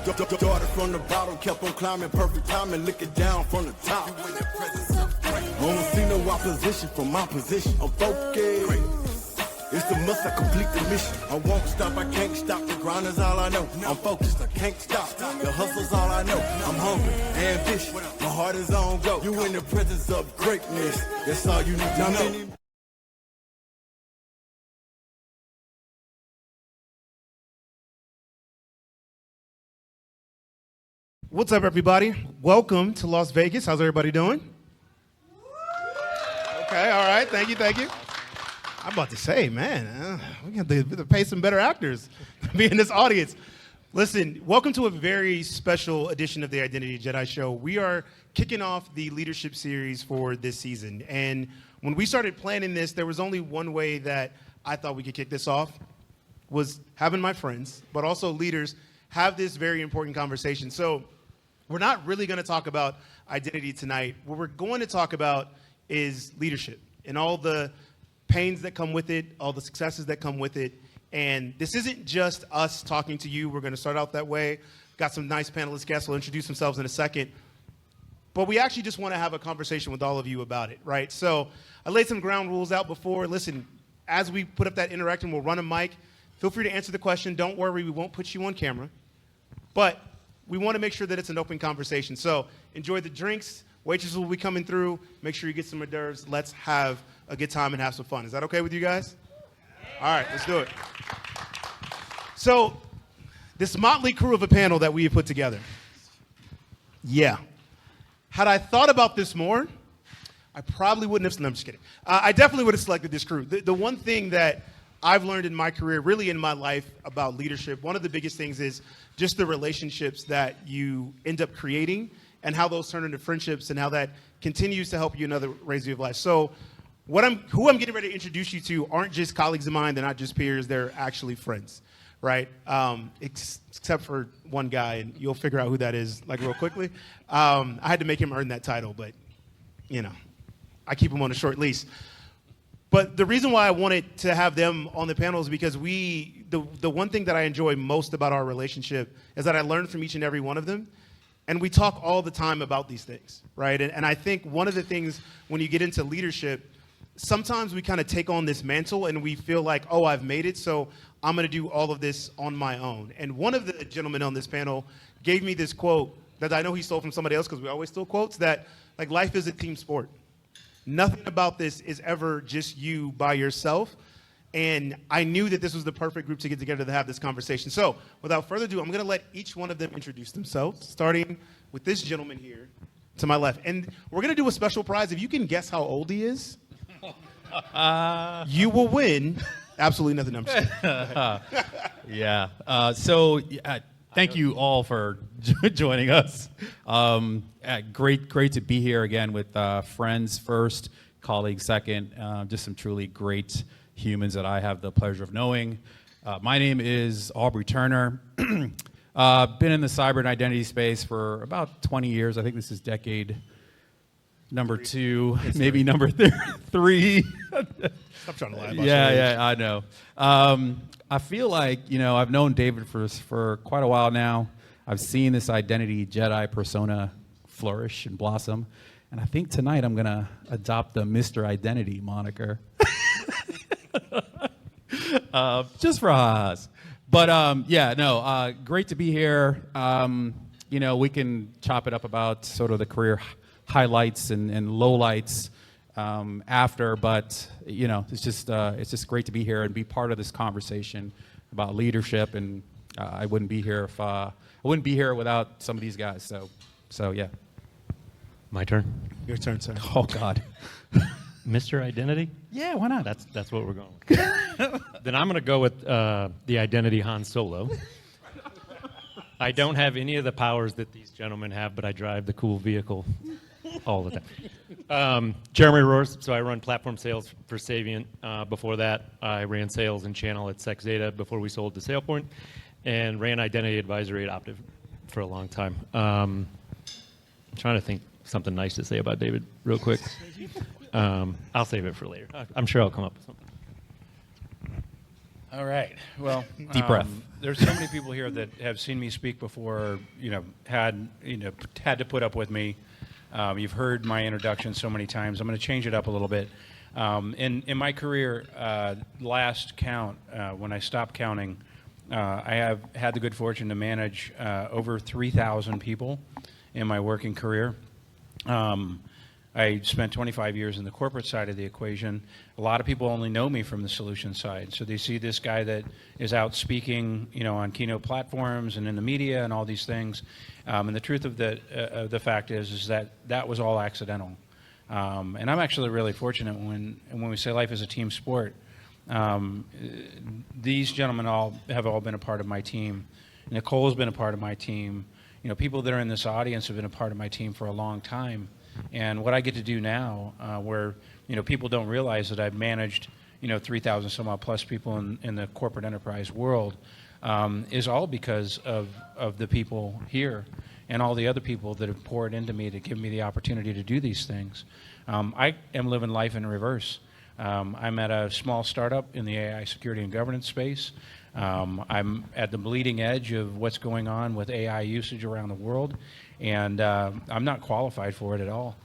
Started from the bottom, kept on climbing, perfect timing, looking down from the top. I don't see no opposition from my position. I'm focused. It's the must, I complete the mission. I won't stop, I can't stop. The grind is all I know. I'm focused, I can't stop. The hustle's all I know. I'm hungry, ambitious. My heart is on go. You in the presence of greatness. That's all you need to know. What's up, everybody? Welcome to Las Vegas. How's everybody doing? Okay, all right. Thank you. I'm about to say, man, we have to pay some better actors to be in this audience. Listen, welcome to a very special edition of the Identity Jedi Show. We are kicking off the leadership series for this season. And when we started planning this, there was only one way that I thought we could kick this off, was having my friends, but also leaders, have this very important conversation. So we're not really going to talk about identity tonight. What we're going to talk about is leadership and all the pains that come with it, all the successes that come with it. And this isn't just us talking to you. We're going to start out that way. Got some nice panelist guests. Will introduce themselves in a second. But we actually just want to have a conversation with all of you about it, right? So I laid some ground rules out before. Listen, as we put up that interaction, we'll run a mic. Feel free to answer the question. Don't worry, we won't put you on camera. But we want to make sure that it's an open conversation. So enjoy the drinks. Waitresses will be coming through. Make sure you get some hors d'oeuvres. Let's have a good time and have some fun. Is that okay with you guys? All right, let's do it. So this motley crew of a panel that we have put together. Yeah. Had I thought about this more, I probably wouldn't have. No, I'm just kidding. I definitely would have selected this crew. The one thing that I've learned in my career, really in my life, about leadership, one of the biggest things is just the relationships that you end up creating and how those turn into friendships and how that continues to help you in other areas of your life. So who I'm getting ready to introduce you to aren't just colleagues of mine. They're not just peers. They're actually friends, right? Except for one guy, and you'll figure out who that is like real quickly. I had to make him earn that title, but, you know, I keep him on a short leash. But the reason why I wanted to have them on the panel is because the one thing that I enjoy most about our relationship is that I learn from each and every one of them. And we talk all the time about these things, right? And I think one of the things when you get into leadership, sometimes we kind of take on this mantle and we feel like, oh, I've made it, so I'm going to do all of this on my own. And one of the gentlemen on this panel gave me this quote that I know he stole from somebody else because we always steal quotes, that like life is a team sport. Nothing about this is ever just you by yourself. And I knew that this was the perfect group to get together to have this conversation. So without further ado, I'm going to let each one of them introduce themselves, starting with this gentleman here to my left. And we're going to do a special prize. If you can guess how old he is, you will win absolutely nothing. I'm just Yeah. Thank you all for joining us. Great to be here again with friends first, colleagues second, just some truly great humans that I have the pleasure of knowing. My name is Aubrey Turner. Been in the cyber and identity space for about 20 years. I think this is decade number 2, maybe number 3. Stop trying to lie about Yeah, I know. I feel like, I've known David for quite a while now. I've seen this Identity Jedi persona flourish and blossom. And I think tonight I'm going to adopt the Mr. Identity moniker. Just for us. But great to be here. We can chop it up about sort of the career highlights and lowlights after, but it's just great to be here and be part of this conversation about leadership. And I wouldn't be here without some of these guys. So yeah. My turn. Your turn, sir. Oh God. Mr. Identity? Yeah, why not? That's what we're going with. Then I'm going to go with the Identity Han Solo. I don't have any of the powers that these gentlemen have, but I drive the cool vehicle all the time. Jeremy Roars, so I run platform sales for Savient. Before that, I ran sales and channel at Sex Data before we sold to SailPoint, and ran identity advisory at Optiv for a long time. Trying to think something nice to say about David real quick. I'll save it for later. I'm sure I'll come up with something. All right. Well, Deep breath. There's so many people here that have seen me speak before. Had to put up with me. You've heard my introduction so many times. I'm going to change it up a little bit. In my career, last count, when I stopped counting, I have had the good fortune to manage over 3,000 people in my working career. I spent 25 years in the corporate side of the equation. A lot of people only know me from the solution side. So they see this guy that is out speaking, on keynote platforms and in the media and all these things. And the truth of the fact is that was all accidental. And I'm actually really fortunate when we say life is a team sport. These gentlemen have all been a part of my team. Nicole's been a part of my team. People that are in this audience have been a part of my team for a long time. And what I get to do now, where people don't realize that I've managed 3,000 some odd plus people in the corporate enterprise world, is all because of the people here and all the other people that have poured into me to give me the opportunity to do these things. I am living life in reverse. I'm at a small startup in the AI security and governance space. I'm at the bleeding edge of what's going on with AI usage around the world, and I'm not qualified for it at all.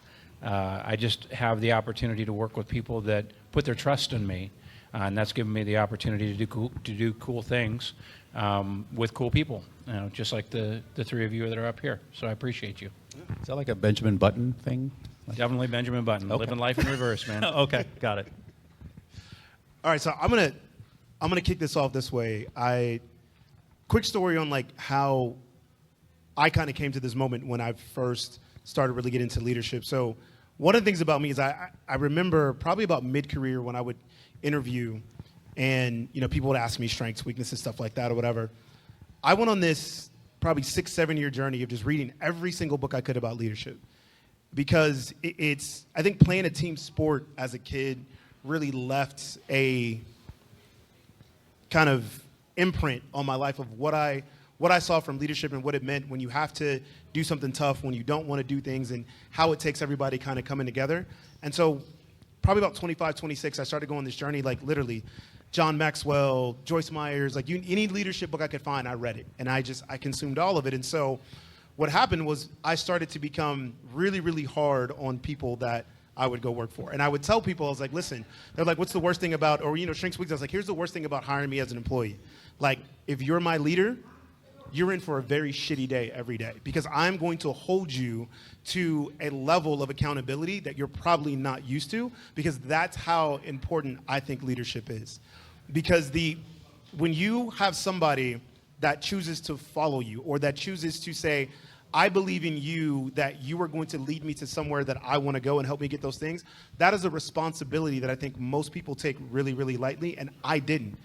I just have the opportunity to work with people that put their trust in me, and that's given me the opportunity to do cool things with cool people, just like the three of you that are up here. So I appreciate you. Is that like a Benjamin Button thing? Definitely Benjamin Button. Okay. Living life in reverse, man. Okay, got it. All right, so I'm gonna kick this off this way. Quick story on how I kind of came to this moment when I first started really getting into leadership. So one of the things about me is I remember probably about mid-career when I would interview and people would ask me strengths, weaknesses, stuff like that or whatever. I went on this probably 6-7 year journey of just reading every single book I could about leadership, because I think playing a team sport as a kid really left a kind of imprint on my life of what I saw from leadership and what it meant when you have to do something tough, when you don't want to do things, and how it takes everybody kind of coming together. And so probably about 25, 26, I started going on this journey, literally John Maxwell, Joyce Myers, any leadership book I could find, I read it. And I consumed all of it. And so what happened was I started to become really, really hard on people that I would go work for. And I would tell people, I was like, listen, they're like, what's the worst thing about, or strengths, weaknesses? I was like, here's the worst thing about hiring me as an employee. If you're my leader, you're in for a very shitty day every day, because I'm going to hold you to a level of accountability that you're probably not used to, because that's how important I think leadership is. Because when you have somebody that chooses to follow you, or that chooses to say, I believe in you, that you are going to lead me to somewhere that I want to go and help me get those things, that is a responsibility that I think most people take really, really lightly, and I didn't.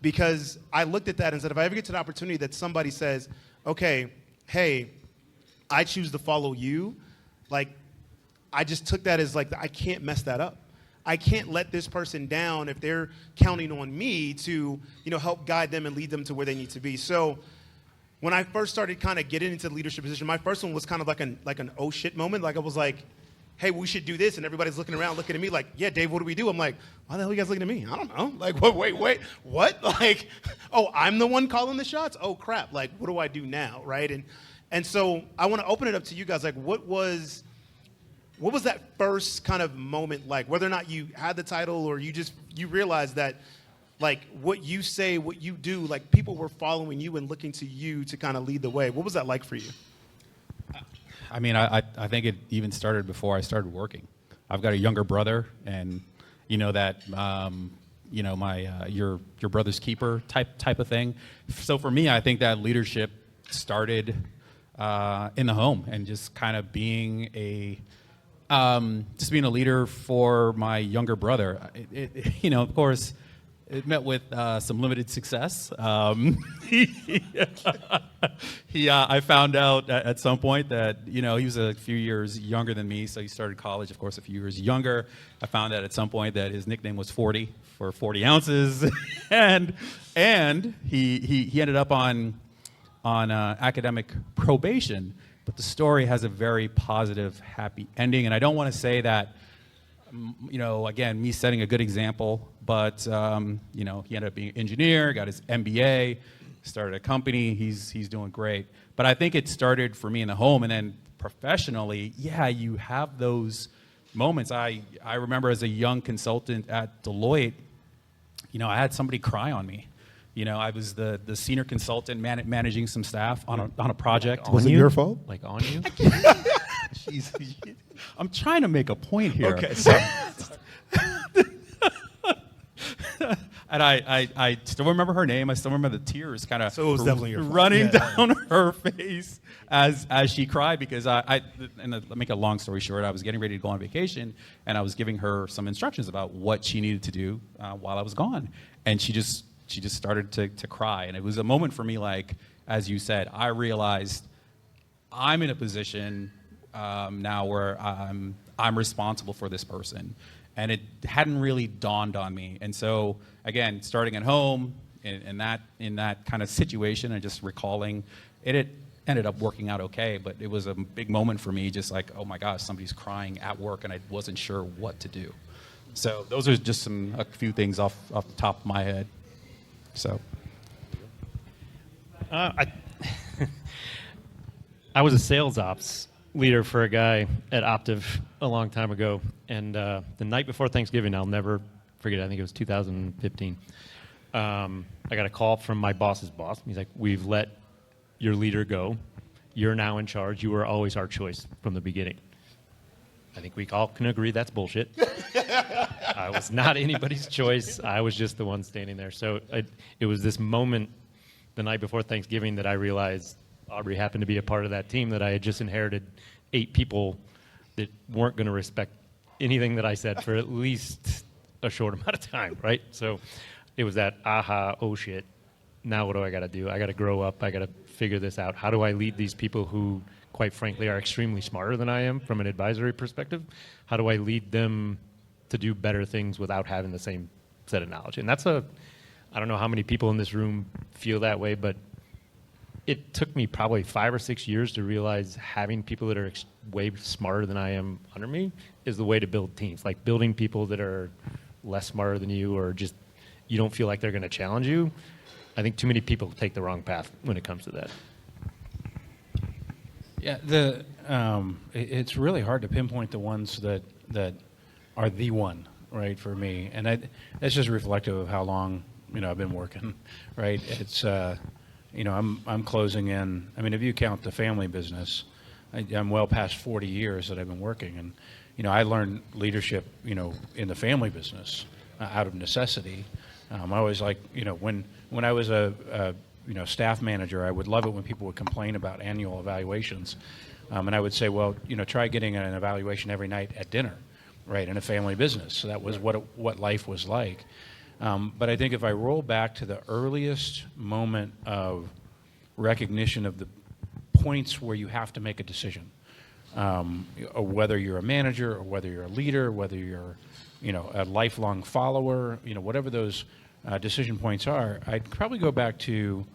Because I looked at that and said, if I ever get to the opportunity that somebody says, okay, hey, I choose to follow you, I just took that as I can't mess that up. I can't let this person down if they're counting on me to, help guide them and lead them to where they need to be. So when I first started kind of getting into the leadership position, my first one was kind of like an oh shit moment. I was like, hey, we should do this. And everybody's looking around, looking at me yeah, Dave, what do we do? I'm like, why the hell are you guys looking at me? I don't know. Wait, what? Oh, I'm the one calling the shots? Oh, crap. What do I do now, right? And so I want to open it up to you guys. What was that first kind of moment like? Whether or not you had the title or you realized that, what you say, what you do, people were following you and looking to you to kind of lead the way. What was that like for you? I mean, I think it even started before I started working. I've got a younger brother, and your brother's keeper type of thing. So for me, I think that leadership started in the home, and just kind of being a leader for my younger brother. Of course, it met with some limited success. I found out at some point that, he was a few years younger than me, so he started college, of course, a few years younger. I found out at some point that his nickname was 40 for 40 ounces, and he ended up on academic probation. But the story has a very positive, happy ending, and I don't want to say that again, me setting a good example, but, he ended up being an engineer, got his MBA, started a company, he's doing great. But I think it started for me in the home, and then professionally, you have those moments. I remember as a young consultant at Deloitte, I had somebody cry on me. I was the senior consultant managing some staff on a project. Was it your fault? Like on you? Jeez, I'm trying to make a point here. Okay, sorry. And I still remember her name. I still remember the tears kind of So it was definitely your fault. running Yeah. down her face as she cried, because and to make a long story short, I was getting ready to go on vacation, and I was giving her some instructions about what she needed to do while I was gone, and she just started to cry. And it was a moment for me, like, as you said, I realized I'm in a position now where I'm responsible for this person. And it hadn't really dawned on me. And so, again, starting at home in that kind of situation and just recalling, it ended up working out okay. But it was a big moment for me, just like, oh my gosh, somebody's crying at work, and I wasn't sure what to do. So those are just a few things off the top of my head. So. I was a sales ops leader for a guy at Optiv a long time ago, and the night before Thanksgiving, I'll never forget, I think it was 2015, I got a call from my boss's boss. He's like, we've let your leader go. You're now in charge. You were always our choice from the beginning. I think we all can agree that's bullshit. I was not anybody's choice. I was just the one standing there. So it was this moment the night before Thanksgiving that I realized Aubrey happened to be a part of that team, that I had just inherited 8 people that weren't going to respect anything that I said for at least a short amount of time, right? So it was that aha, oh shit, now what do I got to do? I got to grow up. I got to figure this out. How do I lead these people who, quite frankly, are extremely smarter than I am from an advisory perspective? How do I lead them to do better things without having the same set of knowledge? And that's I don't know how many people in this room feel that way, but it took me probably 5 or 6 years to realize having people that are way smarter than I am under me is the way to build teams. Like building people that are less smarter than you, or just you don't feel like they're going to challenge you. I think too many people take the wrong path when it comes to that. Yeah, it's really hard to pinpoint the ones that are the one, right, for me. And that's just reflective of how long, I've been working, right? It's I'm closing in. I mean, if you count the family business, I'm well past 40 years that I've been working, and I learned leadership, in the family business out of necessity. I always like, when I was a staff manager, I would love it when people would complain about annual evaluations, and I would say, well, try getting an evaluation every night at dinner, right, in a family business. So that was what life was like. But I think if I roll back to the earliest moment of recognition of the points where you have to make a decision, or whether you're a manager or whether you're a leader, whether you're a lifelong follower, whatever those decision points are, I'd probably go back to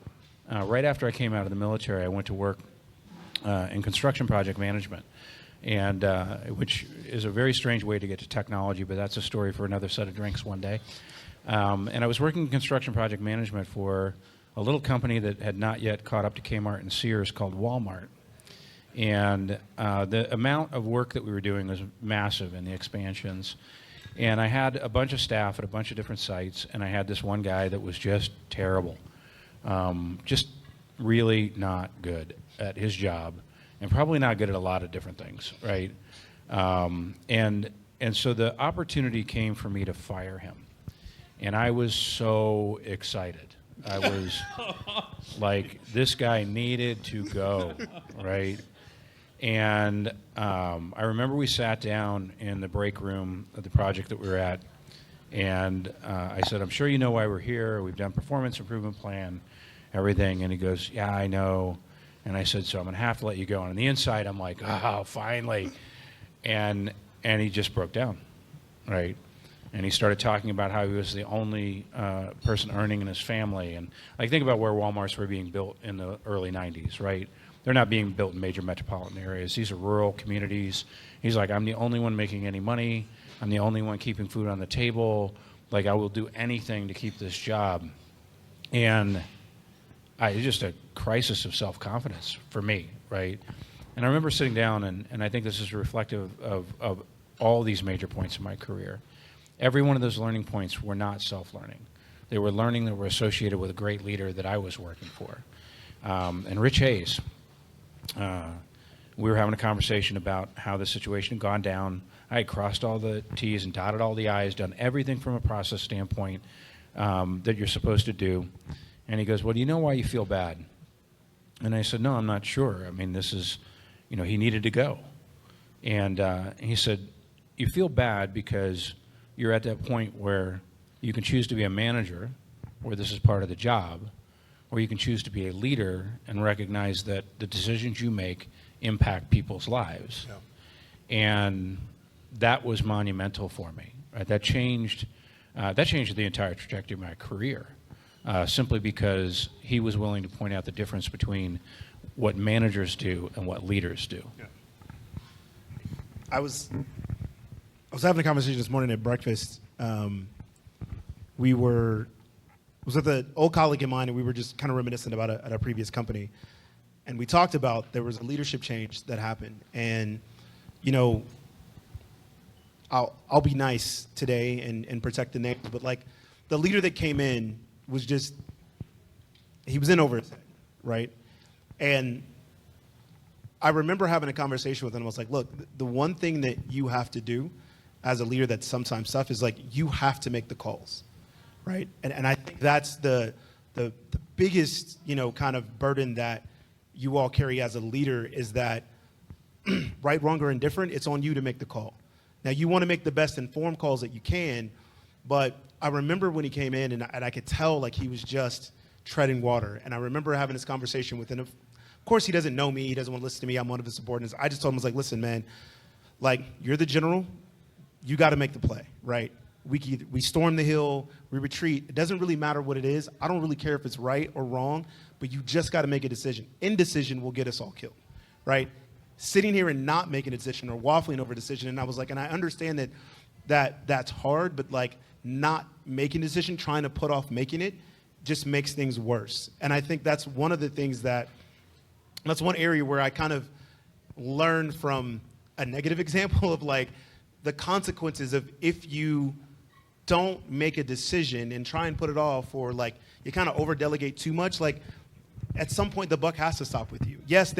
right after I came out of the military. I went to work in construction project management, and which is a very strange way to get to technology, but that's a story for another set of drinks one day. And I was working in construction project management for a little company that had not yet caught up to Kmart and Sears called Walmart. And the amount of work that we were doing was massive in the expansions. And I had a bunch of staff at a bunch of different sites, and I had this one guy that was just terrible, just really not good at his job, and probably not good at a lot of different things, right? And so the opportunity came for me to fire him. And I was so excited. I was like, this guy needed to go, right? And I remember we sat down in the break room of the project that we were at, and I said, I'm sure you know why we're here. We've done performance improvement plan, everything. And he goes, yeah, I know. And I said, so I'm going to have to let you go. And on the inside, I'm like, oh, finally. And he just broke down, right? And he started talking about how he was the only person earning in his family. And like, think about where Walmarts were being built in the early 90s, right? They're not being built in major metropolitan areas. These are rural communities. He's like, I'm the only one making any money. I'm the only one keeping food on the table. Like, I will do anything to keep this job. And it's just a crisis of self-confidence for me, right? And I remember sitting down, and I think this is reflective of all these major points in my career. Every one of those learning points were not self-learning. They were learning that were associated with a great leader that I was working for. And Rich Hayes, we were having a conversation about how the situation had gone down. I had crossed all the T's and dotted all the I's, done everything from a process standpoint that you're supposed to do. And he goes, well, do you know why you feel bad? And I said, no, I'm not sure. I mean, this is, he needed to go. And he said, you feel bad because you're at that point where you can choose to be a manager, where this is part of the job, or you can choose to be a leader and recognize that the decisions you make impact people's lives. Yeah. And that was monumental for me. Right? That changed the entire trajectory of my career, simply because he was willing to point out the difference between what managers do and what leaders do. Yeah. I was having a conversation this morning at breakfast. I was with an old colleague of mine, and we were just kind of reminiscent about at a previous company. And we talked about there was a leadership change that happened. And, I'll be nice today and protect the names, but like the leader that came in was he was in over his head, right? And I remember having a conversation with him. I was like, look, the one thing that you have to do as a leader that's sometimes tough is like you have to make the calls, right? And I think that's the biggest, kind of burden that you all carry as a leader is that right, wrong, or indifferent, it's on you to make the call. Now, you want to make the best informed calls that you can, but I remember when he came in, and I could tell like he was just treading water. And I remember having this conversation with him. Of course, he doesn't know me. He doesn't want to listen to me. I'm one of his subordinates. I just told him, I was like, listen, man, like, you're the general. You got to make the play, right? We storm the hill. We retreat. It doesn't really matter what it is. I don't really care if it's right or wrong, but you just got to make a decision. Indecision will get us all killed, right? Sitting here and not making a decision or waffling over a decision. And I was like, and I understand that's hard, but like not making a decision, trying to put off making it just makes things worse. And I think that's one of the things that's one area where I kind of learned from a negative example of like the consequences of if you don't make a decision and try and put it off, or like you kind of over delegate too much, like at some point the buck has to stop with you. Yes,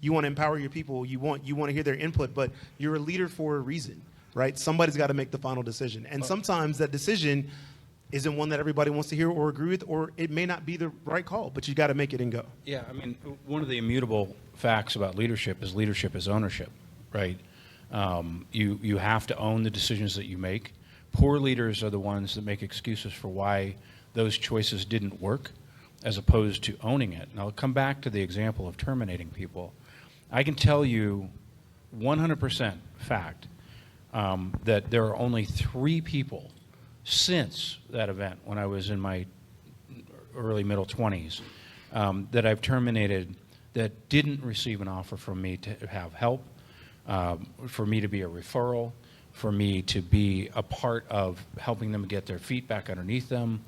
you want to empower your people, you want to hear their input, but you're a leader for a reason, right? Somebody's got to make the final decision. And sometimes that decision isn't one that everybody wants to hear or agree with, or it may not be the right call, but you got to make it and go. Yeah, I mean, one of the immutable facts about leadership is ownership, right? You have to own the decisions that you make. Poor leaders are the ones that make excuses for why those choices didn't work, as opposed to owning it. And I'll come back to the example of terminating people. I can tell you 100% fact that there are only 3 people since that event, when I was in my early middle 20s, that I've terminated that didn't receive an offer from me to have help, for me to be a referral, for me to be a part of helping them get their feet back underneath them,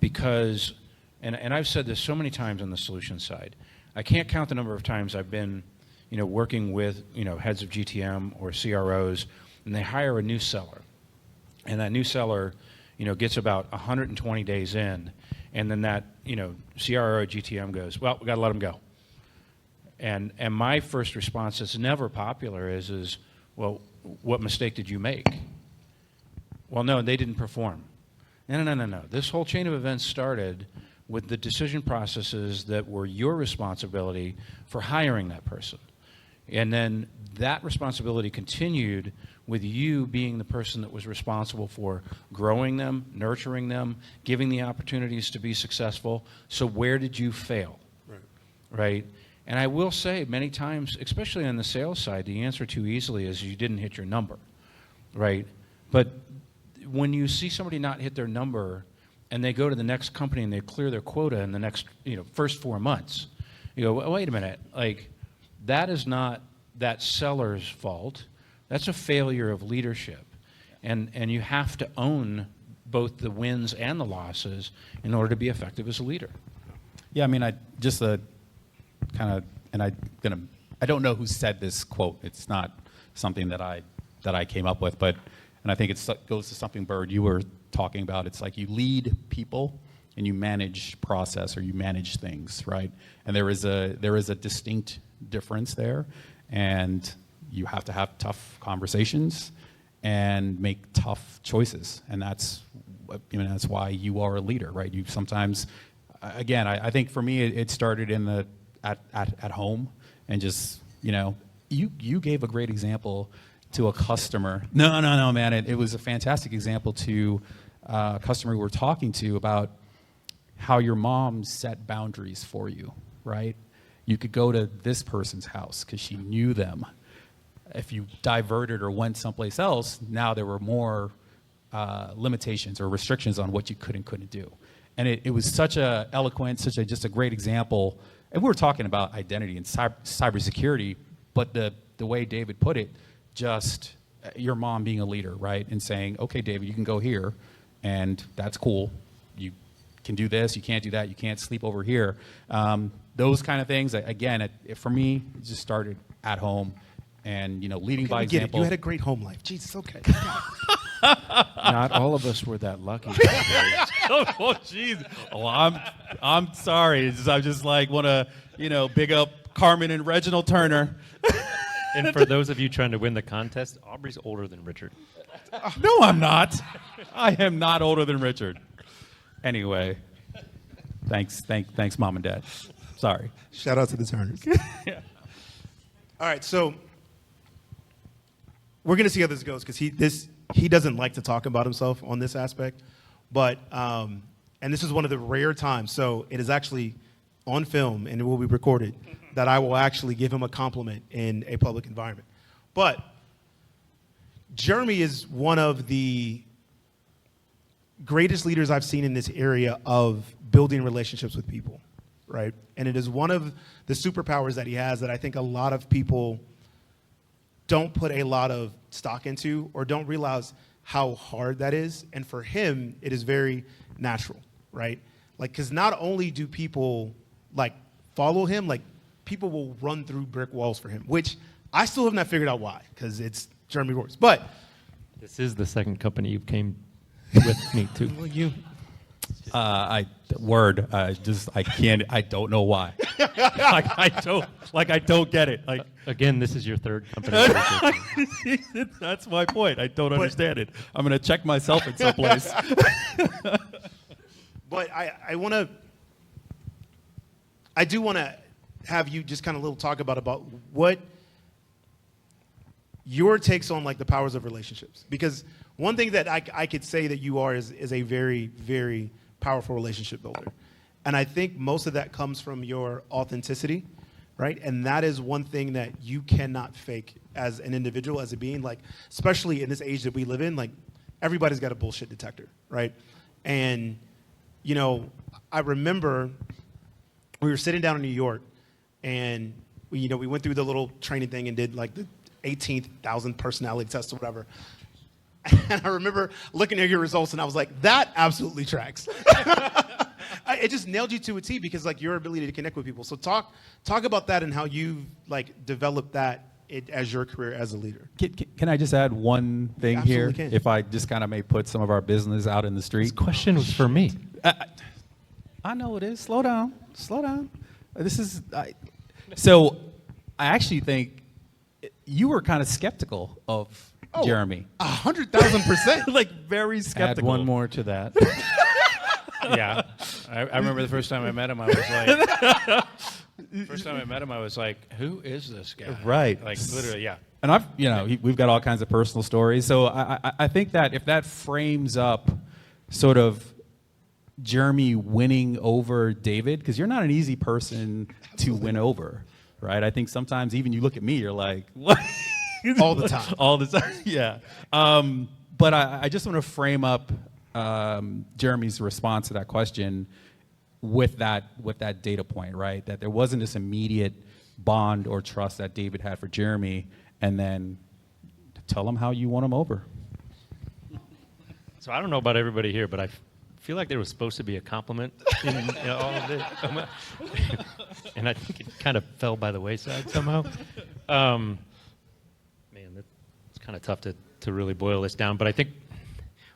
because, and I've said this so many times on the solution side, I can't count the number of times I've been, working with, heads of GTM or CROs, and they hire a new seller. And that new seller, gets about 120 days in, and then that, CRO or GTM goes, well, we got to let them go. And my first response that's never popular is, well, what mistake did you make? Well, no, they didn't perform. No. This whole chain of events started with the decision processes that were your responsibility for hiring that person. And then that responsibility continued with you being the person that was responsible for growing them, nurturing them, giving the opportunities to be successful. So where did you fail? Right? And I will say many times, especially on the sales side, the answer too easily is you didn't hit your number, right? But when you see somebody not hit their number and they go to the next company and they clear their quota in the next, first 4 months, you go, well, wait a minute, like that is not that seller's fault. That's a failure of leadership. And you have to own both the wins and the losses in order to be effective as a leader. Yeah, I mean, I just kind of, and I don't know who said this quote. It's not something that I came up with, but, and I think it goes to something, Bird, you were talking about. It's like you lead people and you manage process, or you manage things, right? And there is a distinct difference there, and you have to have tough conversations and make tough choices, and that's why you are a leader, right? You sometimes, again, I think for me it started at home, and just, you gave a great example to a customer. No, man, it was a fantastic example to a customer we were talking to about how your mom set boundaries for you, right? You could go to this person's house because she knew them. If you diverted or went someplace else, now there were more limitations or restrictions on what you could and couldn't do. And it was such a eloquent, just a great example. And we were talking about identity and cybersecurity, but the way David put it, just your mom being a leader, right? And saying, okay, David, you can go here, and that's cool. You can do this, you can't do that, you can't sleep over here. Those kind of things, again, for me, it just started at home, and leading by example. You had a great home life. Jesus, okay. Not all of us were that lucky. Oh, jeez. Oh, I'm sorry. I just like want to, big up Carmen and Reginald Turner. And for those of you trying to win the contest, Aubrey's older than Richard. No, I'm not. I am not older than Richard. Anyway, thanks, Mom and Dad. Sorry. Shout out to the Turners. Yeah. All right, so we're gonna see how this goes, because he doesn't like to talk about himself on this aspect, but and this is one of the rare times. So it is actually on film and it will be recorded that I will actually give him a compliment in a public environment. But Jeremy is one of the greatest leaders I've seen in this area of building relationships with people, right? And it is one of the superpowers that he has that I think a lot of people don't put a lot of stock into or don't realize how hard that is. And for him, it is very natural, right? Like, because not only do people like follow him, like people will run through brick walls for him, which I still have not figured out why, because it's Jeremy Royce. But This is the second company you came with me to. well, you, I don't know why. I don't get it. Like, Again, this is your third company. that's my point. I don't understand it. I'm going to check myself in some place. but I do want to have you just kind of little talk about what your takes on like the powers of relationships. Because one thing that I could say that you are is a very, very powerful relationship builder. And I think most of that comes from your authenticity, right? And that is one thing that you cannot fake as an individual, as a being, like, especially in this age that we live in, like, everybody's got a bullshit detector, right? And, I remember we were sitting down in New York, and we went through the little training thing and did like the 18,000 personality test or whatever. And I remember looking at your results, and I was like, that absolutely tracks. It just nailed you to a T, because like your ability to connect with people. So talk about that and how you've like developed that as your career as a leader. Can I just add one thing here? Can. If I just kind of may put some of our business out in the street. This question was for me. I know it is. Slow down. So I actually think you were kind of skeptical of Jeremy. 100,000%. Like very Add skeptical. one more to that. Yeah. I remember the first time I met him, I was like, who is this guy? Right. Like, literally, yeah. And we've got all kinds of personal stories. So I think that if that frames up sort of Jeremy winning over David, because you're not an easy person to win over, right? I think sometimes even you look at me, you're like, what? All the time. All the time, yeah. But I just want to frame up Jeremy's response to that question with that data point, right? That there wasn't this immediate bond or trust that David had for Jeremy, and then tell him how you won him over. So I don't know about everybody here, but I feel like there was supposed to be a compliment in all of this. And I think it kind of fell by the wayside somehow. Man, it's kind of tough to really boil this down. But I think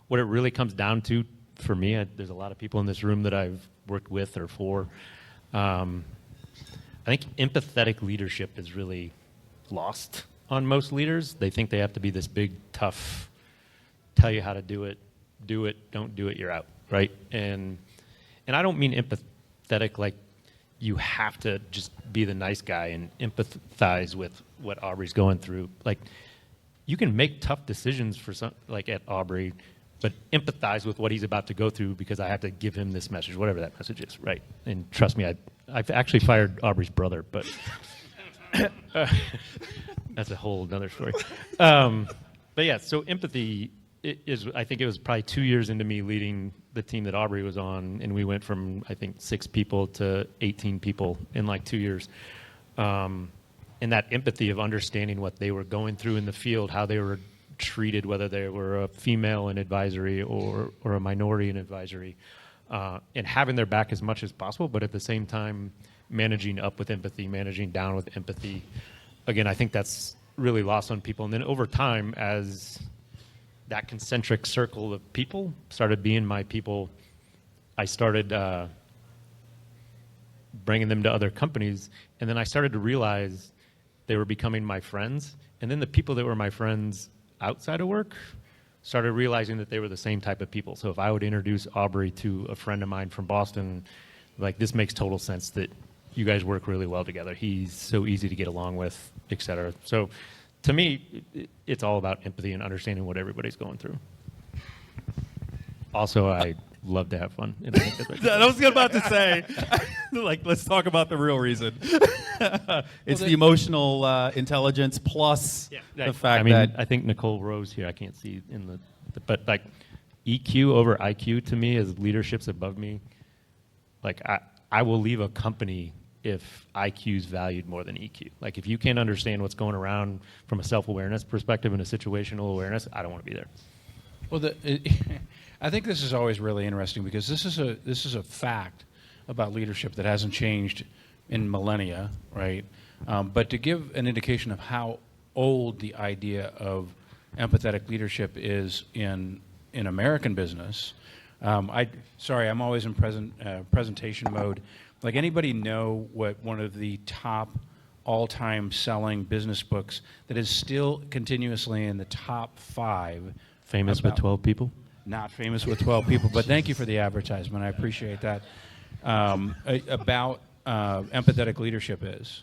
what it really comes down to for me, there's a lot of people in this room that I've worked with or for. I think empathetic leadership is really lost on most leaders. They think they have to be this big, tough, tell you how to do it, don't do it, you're out, right? And I don't mean empathetic like you have to just be the nice guy and empathize with what Aubrey's going through. Like, you can make tough decisions for some, like at Aubrey, but empathize with what he's about to go through because I have to give him this message, whatever that message is, right? And trust me, I've actually fired Aubrey's brother, but that's a whole other story. But yeah, so empathy is, I think it was probably 2 years into me leading the team that Aubrey was on, and we went from, I think, 6 people to 18 people in like 2 years. And that empathy of understanding what they were going through in the field, how they were treated, whether they were a female in advisory or a minority in advisory, and having their back as much as possible, but at the same time managing up with empathy, managing down with empathy. Again, I think that's really lost on people. And then over time, as that concentric circle of people started being my people, I started bringing them to other companies, and then I started to realize they were becoming my friends. And then the people that were my friends outside of work started realizing that they were the same type of people. So if I would introduce Aubrey to a friend of mine from Boston, like, this makes total sense that you guys work really well together. He's so easy to get along with, et cetera. So to me, it's all about empathy and understanding what everybody's going through. Also, I love to have fun. And I think that's I was about to say, like, let's talk about the real reason. It's the emotional intelligence plus the fact that I think Nicole Rose here, I can't see in but like EQ over IQ to me as leadership's above me. Like, I will leave a company if IQ is valued more than EQ. Like, if you can't understand what's going around from a self-awareness perspective and a situational awareness, I don't want to be there. Well, I think this is always really interesting because this is a fact about leadership that hasn't changed in millennia, right? But to give an indication of how old the idea of empathetic leadership is in American business, I'm always in presentation mode. Like, anybody know what one of the top all-time selling business books that is still continuously in the top 5? Famous with 12 people? Not famous with 12 people, but thank you for the advertisement. I appreciate that. About empathetic leadership is.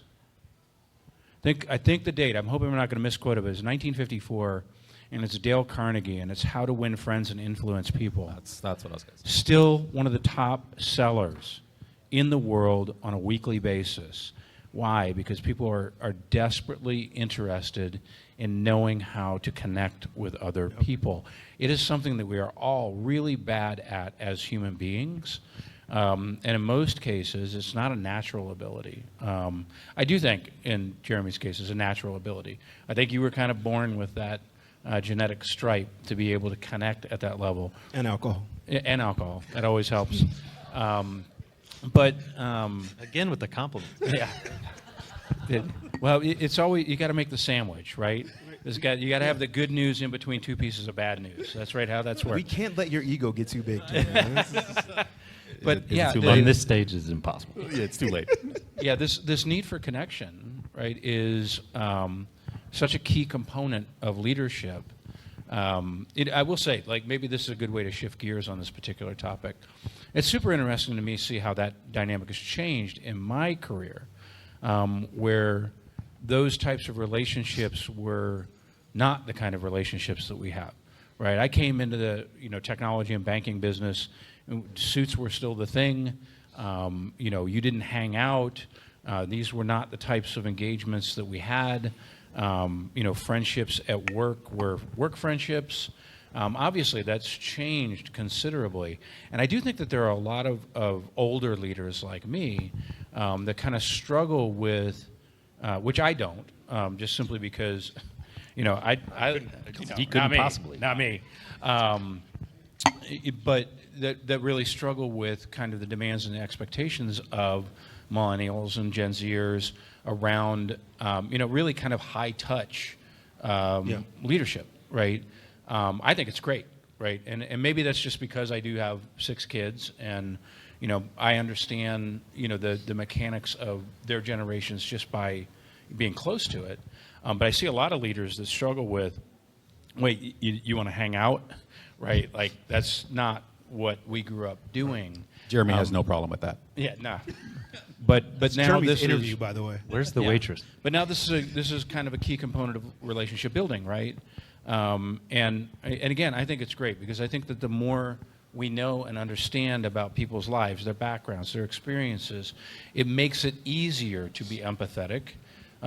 I think the date, I'm hoping I'm not going to misquote it, but it's 1954, and it's Dale Carnegie, and it's How to Win Friends and Influence People. that's what I was going to say. Still one of the top sellers in the world on a weekly basis. Why? Because people are desperately interested in knowing how to connect with other people. It is something that we are all really bad at as human beings. And in most cases, it's not a natural ability. I do think, in Jeremy's case, it's a natural ability. I think you were kind of born with that genetic stripe to be able to connect at that level. And alcohol. And alcohol. That always helps. But Again with the compliment. yeah. Well, it's always, you got to make the sandwich, right? You got to have the good news in between 2 pieces of bad news. That's right. How that's worked. We can't let your ego get too big. But yeah, On this stage is impossible. Yeah, it's too late. yeah. This need for connection, right, is such a key component of leadership. I will say, like, maybe this is a good way to shift gears on this particular topic. It's super interesting to me to see how that dynamic has changed in my career, where those types of relationships were not the kind of relationships that we have, right? I came into the technology and banking business. Suits were still the thing. You didn't hang out. These were not the types of engagements that we had. Friendships at work were work friendships. Obviously, that's changed considerably. And I do think that there are a lot of older leaders like me that kind of struggle with, which I don't, just simply because, He couldn't possibly. Not me. but that really struggle with kind of the demands and the expectations of millennials and Gen Zers around, really kind of high touch leadership, right? I think it's great, right? And maybe that's just because I do have 6 kids, and I understand the mechanics of their generations just by being close to it. But I see a lot of leaders that struggle with, wait, you want to hang out, right? Like, that's not what we grew up doing. Jeremy has no problem with that. Yeah, no. But now Jeremy's this interview, is, by the way. Where's the waitress? But now this is kind of a key component of relationship building, right? And again, I think it's great, because I think that the more we know and understand about people's lives, their backgrounds, their experiences, it makes it easier to be empathetic,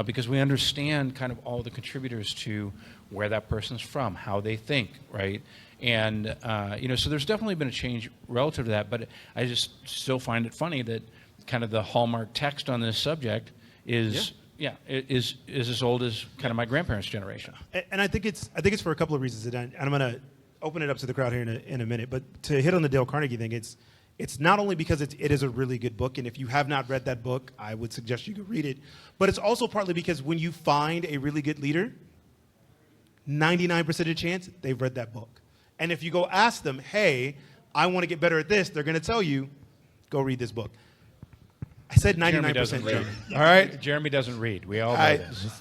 because we understand kind of all the contributors to where that person's from, how they think, right? And so there's definitely been a change relative to that, but I just still find it funny that kind of the hallmark text on this subject is is as old as kind of my grandparents' generation. And I think it's for a couple of reasons, and I'm going to open it up to the crowd here in a minute. But to hit on the Dale Carnegie thing, it's not only because it is a really good book, and if you have not read that book, I would suggest you go read it. But it's also partly because when you find a really good leader, 99% of the chance they've read that book. And if you go ask them, hey, I want to get better at this, they're going to tell you, go read this book. I said 99%. Read. All right? Jeremy doesn't read. We all know this.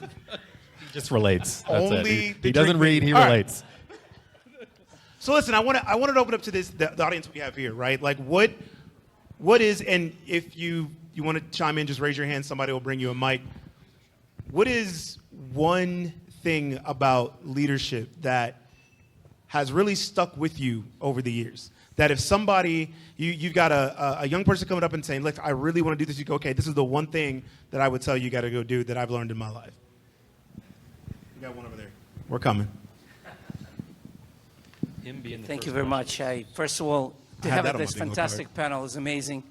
He just relates. That's Only it. the He doesn't trick read, he All right. relates. So listen, I want to open up to the audience we have here, right? Like what is, and if you want to chime in, just raise your hand. Somebody will bring you a mic. What is one thing about leadership that has really stuck with you over the years? That if somebody, you've got a young person coming up and saying, look, I really want to do this, you go, okay, this is the one thing that I would tell you got to go do that I've learned in my life. We got one over there. We're coming. Thank you very much. First of all, to had that have on my this bingo fantastic panel is amazing.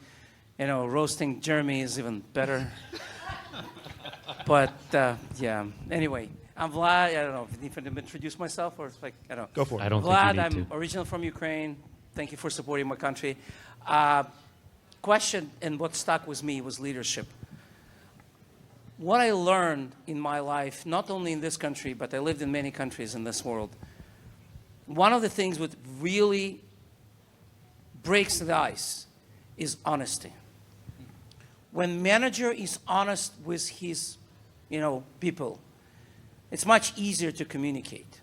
Roasting Jeremy is even better. But anyway, I'm Vlad. I don't know if I need to introduce myself, or it's like, I don't know. Go for it. I don't Vlad, think you need I'm originally from Ukraine. Thank you for supporting my country. Question, and what stuck with me was leadership. What I learned in my life, not only in this country, but I lived in many countries in this world, one of the things that really breaks the ice is honesty. When manager is honest with his, people, it's much easier to communicate.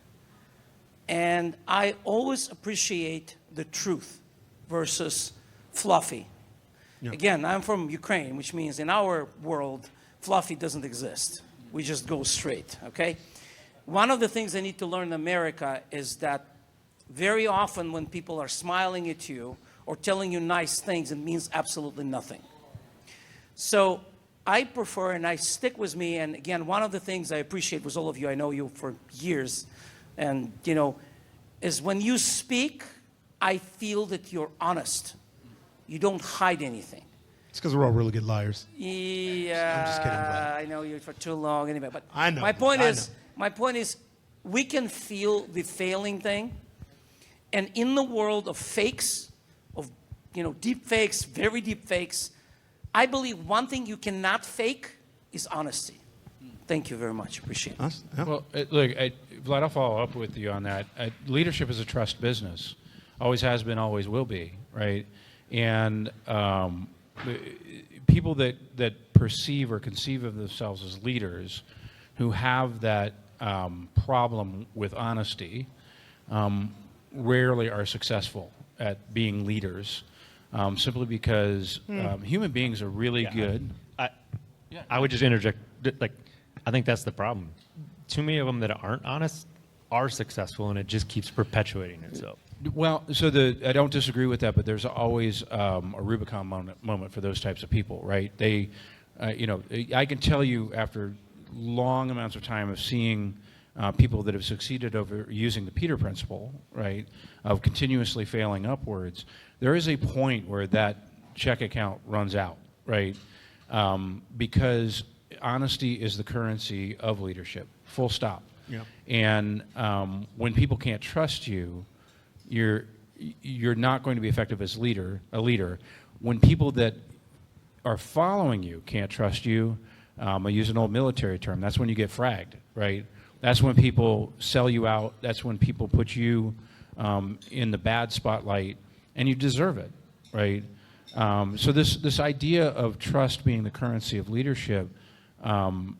And I always appreciate the truth versus fluffy. Yeah. Again, I'm from Ukraine, which means in our world, fluffy doesn't exist. We just go straight, okay? One of the things I need to learn in America is that very often when people are smiling at you or telling you nice things, it means absolutely nothing. So I prefer, and I stick with me, and again, one of the things I appreciate with all of you, I know you for years, and is when you speak, I feel that you're honest. You don't hide anything. It's because we're all really good liars. Yeah, I'm just kidding, Vlad. I know you for too long anyway, but I know, my point I is, we can feel the failing thing, and in the world of fakes, of deep fakes, very deep fakes, I believe one thing you cannot fake is honesty. Thank you very much. Appreciate it. Yeah. Well, Vlad, I'll follow up with you on that. Leadership is a trust business. Always has been, always will be, right? And people that perceive or conceive of themselves as leaders who have that problem with honesty rarely are successful at being leaders, simply because human beings are really good. I would just interject. I think that's the problem. Too many of them that aren't honest are successful, and it just keeps perpetuating itself. Well, I don't disagree with that, but there's always a Rubicon moment for those types of people, right? They, I can tell you after long amounts of time of seeing people that have succeeded over using the Peter principle, right, of continuously failing upwards, there is a point where that check account runs out, right? Because honesty is the currency of leadership, full stop. Yeah. And when people can't trust you, you're not going to be effective as a leader. When people that are following you can't trust you, I use an old military term, that's when you get fragged, right? That's when people sell you out. That's when people put you in the bad spotlight, and you deserve it, right? So this idea of trust being the currency of leadership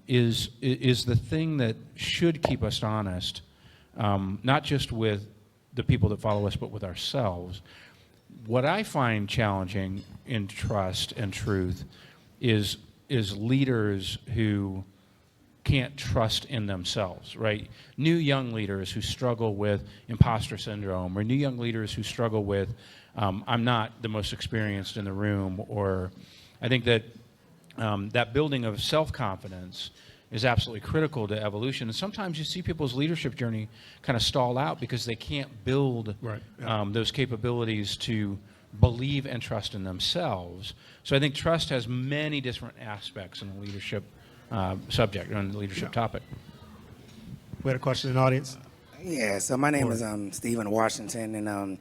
is the thing that should keep us honest, not just with the people that follow us, but with ourselves. What I find challenging in trust and truth is leaders who can't trust in themselves, right? New young leaders who struggle with imposter syndrome, or new young leaders who struggle with, I'm not the most experienced in the room, or I think that that building of self-confidence is absolutely critical to evolution. And sometimes you see people's leadership journey kind of stall out because they can't build those capabilities to believe and trust in themselves. So I think trust has many different aspects in the leadership subject, on the leadership topic. We had a question in the audience. Yeah, so my name is Stephen Washington, and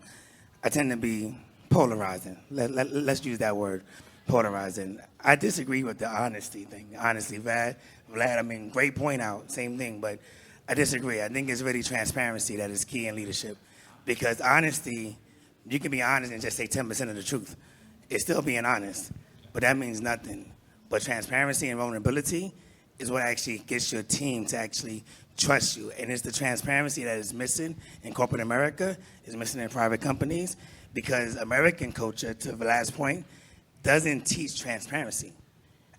I tend to be polarizing. Let's use that word, polarizing. I disagree with the honesty thing. Honestly, Vlad, I mean, great point out, same thing, but I disagree. I think it's really transparency that is key in leadership, because honesty, you can be honest and just say 10% of the truth. It's still being honest, but that means nothing. But transparency and vulnerability is what actually gets your team to actually trust you. And it's the transparency that is missing in corporate America, is missing in private companies, because American culture, to Vlad's point, doesn't teach transparency.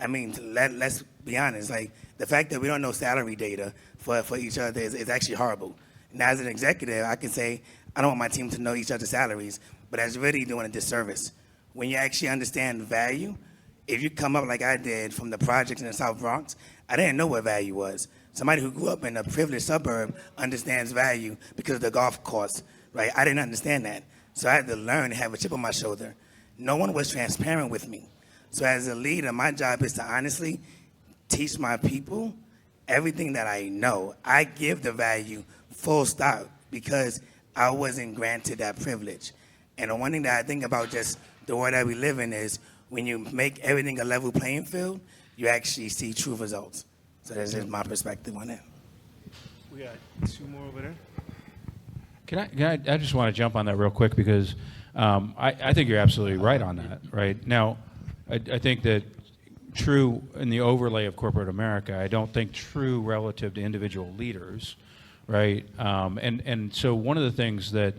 I mean, let's be honest, like the fact that we don't know salary data for each other is actually horrible. Now, as an executive, I can say, I don't want my team to know each other's salaries, but that's really doing a disservice. When you actually understand value, if you come up like I did from the projects in the South Bronx, I didn't know what value was. Somebody who grew up in a privileged suburb understands value because of the golf course, right? I didn't understand that. So I had to learn to have a chip on my shoulder. No one was transparent with me. So as a leader, my job is to honestly teach my people everything that I know. I give the value full stop because I wasn't granted that privilege. And the one thing that I think about just the world that we live in is when you make everything a level playing field, you actually see true results. So that's just my perspective on it. We got two more over there. I just want to jump on that real quick because I think you're absolutely right on that, right? Now, I think that true in the overlay of corporate America, I don't think true relative to individual leaders, right? And so one of the things that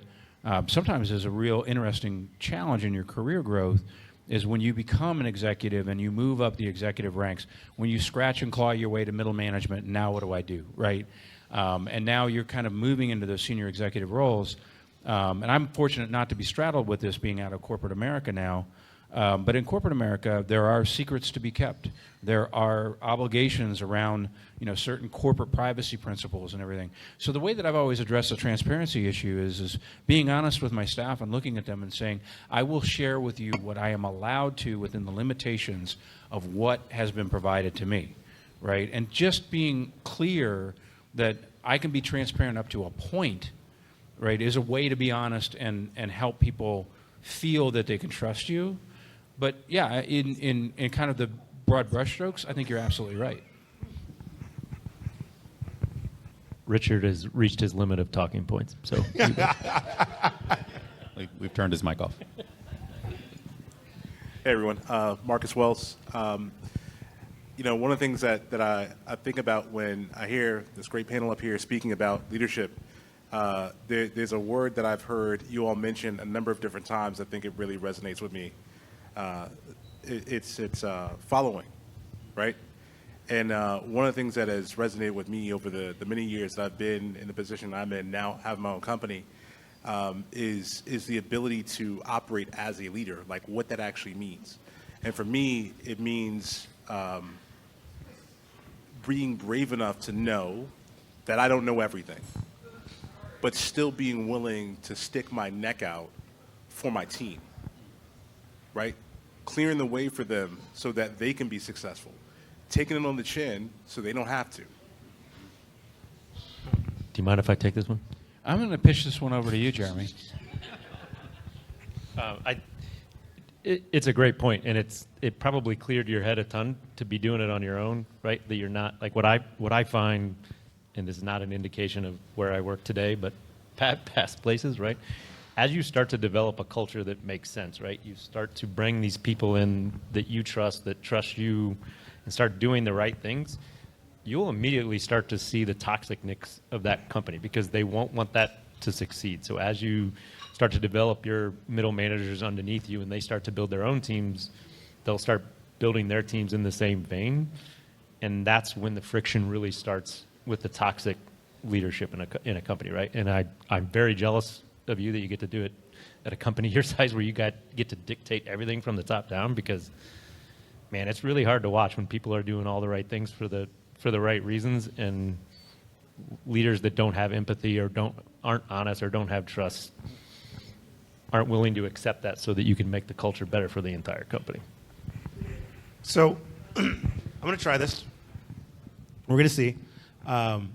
sometimes is a real interesting challenge in your career growth is when you become an executive and you move up the executive ranks, when you scratch and claw your way to middle management, now what do I do, right? And now you're kind of moving into those senior executive roles. And I'm fortunate not to be straddled with this being out of corporate America now. But in corporate America, there are secrets to be kept. There are obligations around, certain corporate privacy principles and everything. So the way that I've always addressed the transparency issue is being honest with my staff and looking at them and saying, I will share with you what I am allowed to within the limitations of what has been provided to me, right? And just being clear that I can be transparent up to a point, right, is a way to be honest and help people feel that they can trust you. But yeah, in kind of the broad brushstrokes, I think you're absolutely right. Richard has reached his limit of talking points, so We've turned his mic off. Hey everyone, Marcus Wells. One of the things that I think about when I hear this great panel up here speaking about leadership, there's a word that I've heard you all mention a number of different times. I think it really resonates with me. It's following, right? And one of the things that has resonated with me over the many years that I've been in the position I'm in now, have my own company, is the ability to operate as a leader, like what that actually means. And for me, it means being brave enough to know that I don't know everything, but still being willing to stick my neck out for my team, right? Clearing the way for them so that they can be successful. Taking it on the chin so they don't have to. do you mind if I take this one? I'm going to pitch this one over to you, Jeremy. It's a great point, and it probably cleared your head a ton to be doing it on your own, right? That you're not like what I find, and this is not an indication of where I work today, but past places, right? As you start to develop a culture that makes sense, right? You start to bring these people in that you trust, that trust you, and start doing the right things. You'll immediately start to see the toxicness of that company because they won't want that to succeed. So as you start to develop your middle managers underneath you and they start to build their own teams, they'll start building their teams in the same vein. And that's when the friction really starts with the toxic leadership in a company, right? And I'm very jealous of you that you get to do it at a company your size where you get to dictate everything from the top down because, man, it's really hard to watch when people are doing all the right things for the right reasons and leaders that don't have empathy or aren't honest or don't have trust aren't willing to accept that so that you can make the culture better for the entire company. So I'm going to try this. We're going to see. And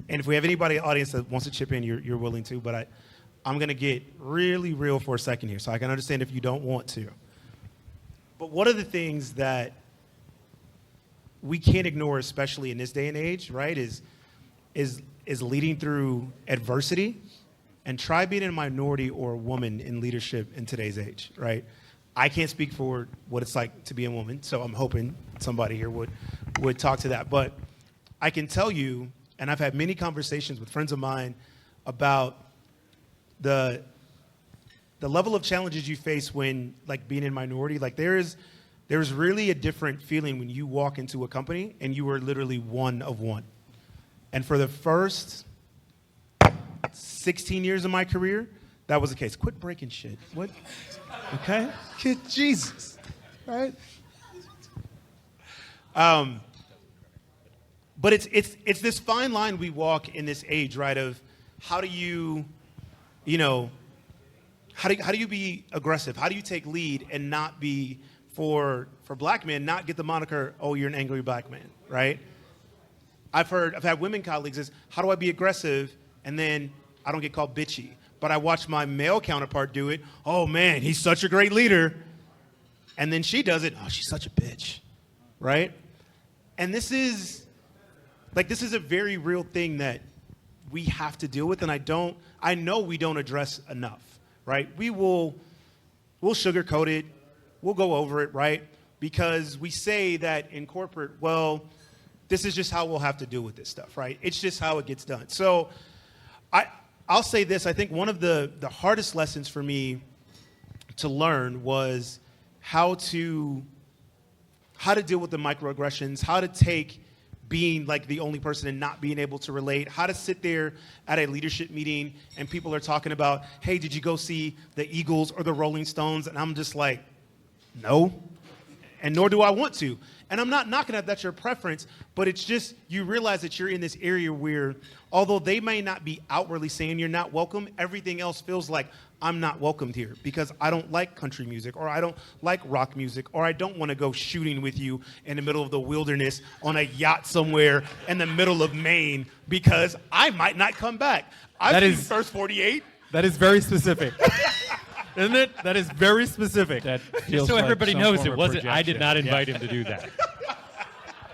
if we have anybody in the audience that wants to chip in, you're willing to. But I'm going to get really real for a second here, so I can understand if you don't want to. But one of the things that we can't ignore, especially in this day and age, right, is leading through adversity. And try being a minority or a woman in leadership in today's age, right? I can't speak for what it's like to be a woman, so I'm hoping somebody here would talk to that. But I can tell you, and I've had many conversations with friends of mine about the level of challenges you face when, like, being in minority. Like, there's really a different feeling when you walk into a company and you are literally one of one. And for the first 16 years of my career, that was the case. Quit breaking shit. What? Okay? Kid Jesus. Right? But it's this fine line we walk in this age, right, of how do you be aggressive? How do you take lead and not be, for black men, not get the moniker, oh, you're an angry black man, right? I've had women colleagues is, how do I be aggressive and then I don't get called bitchy? But I watch my male counterpart do it. Oh, man, he's such a great leader. And then she does it. Oh, she's such a bitch, right? And this is a very real thing that we have to deal with, and I know we don't address enough, right? We'll sugarcoat it. We'll go over it, right? Because we say that in corporate, well, this is just how we'll have to deal with this stuff, right? It's just how it gets done. So I'll say this. I think one of the hardest lessons for me to learn was how to deal with the microaggressions, how to take being like the only person and not being able to relate, how to sit there at a leadership meeting and people are talking about, hey, did you go see the Eagles or the Rolling Stones? And I'm just like, no, and nor do I want to. And I'm not knocking at that's your preference, but it's just you realize that you're in this area where although they may not be outwardly saying you're not welcome, everything else feels like I'm not welcomed here because I don't like country music or I don't like rock music or I don't want to go shooting with you in the middle of the wilderness on a yacht somewhere in the middle of Maine because I might not come back. I've seen First 48. That is very specific. Isn't it? That is very specific. That feels so like everybody knows it wasn't. I did not invite him to do that.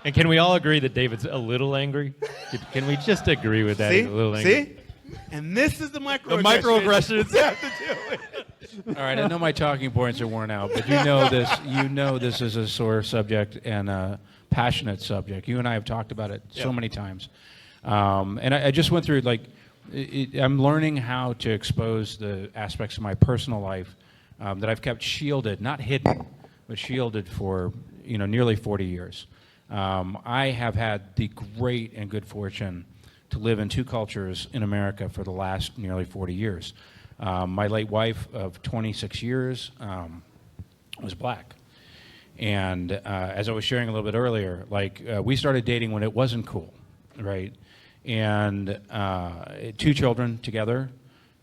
And can we all agree that David's a little angry? Can we just agree with that? See? He's a little angry. See? And this is the microaggressions. The microaggressions. All right, I know my talking points are worn out, but you know this is a sore subject and a passionate subject. You and I have talked about it so many times. And I just went through, I'm learning how to expose the aspects of my personal life that I've kept shielded, not hidden, but shielded for nearly 40 years. I have had the great and good fortune to live in two cultures in America for the last nearly 40 years. My late wife of 26 years was black. And as I was sharing a little bit earlier, we started dating when it wasn't cool, right? And 2 children together.